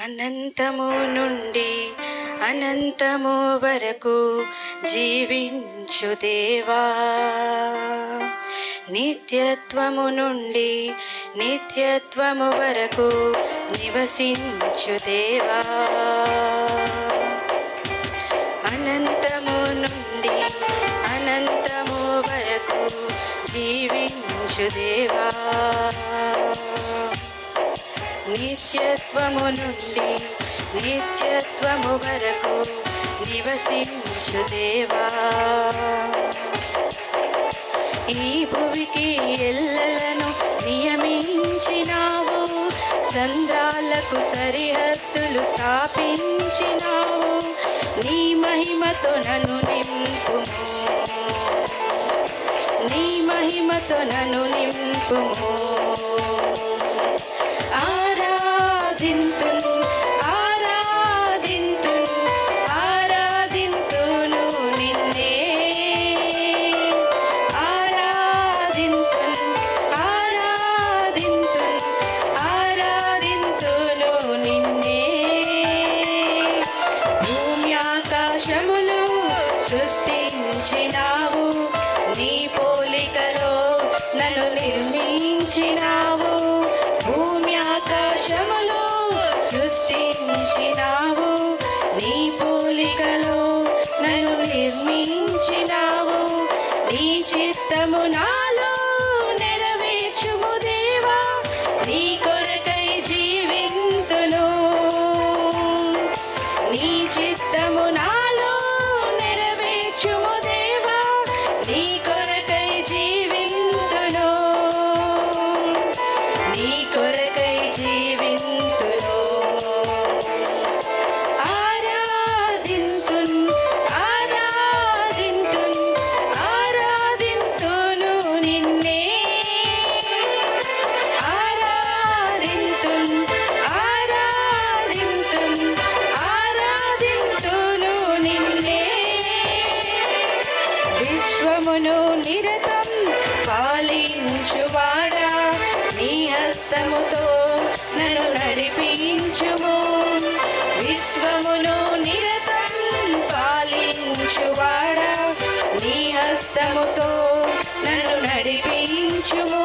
అనంతము నుండి అనంతము వరకు జీవించు దేవా, నిత్యత్వము నుండి నిత్యత్వము వరకు నివసించు దేవా, అనంతము నుండి అనంతము వరకు జీవించు దేవా, నిత్యత్వము నుండి నిత్యత్వము వరకు నివసించు దేవా. ఈ భువికి ఎల్లలను నియమించినావు, సంద్రాలకు సరిహద్దులు స్థాపించినావు. నీ మహిమతో నన్ను నింపుము, నీ మహిమతో నన్ను నింపుము. ఆరాధింతును ఆరాధింతును ఆరాధింతును నిన్నే, ఆరాధింతును ఆరాధింతును ఆరాధింతును నిన్నే. భూమి ఆకాశములు సృష్టించినావు, నీ పోలికలో నన్ను నిర్మించినావు. భూమి ఆకాశములు సృష్టించినావు, నీ పోలికలో నన్ను నిర్మించినావు. నీ చిత్తము నాలో నెరవేర్చుము దేవా, నీ కొరకై జీవింతును. నీ చిత్తము నాలో నెరవేర్చుము దేవా, నీ కొరకై జీవింతును. నీ కొరకై జీవింతును. ఆరాధింతును ఆరాధింతును ఆరాధింతును నిన్నే, ఆరాధింతును ఆరాధింతును ఆరాధింతును నిన్నే. విశ్వమును నిరతం పాలించువాడా, నీ హస్తముతో నన్ను నడిపించుము. విశ్వమును నిరతం పాలించువాడా, నీ హస్తముతో నన్ను నడిపించుము.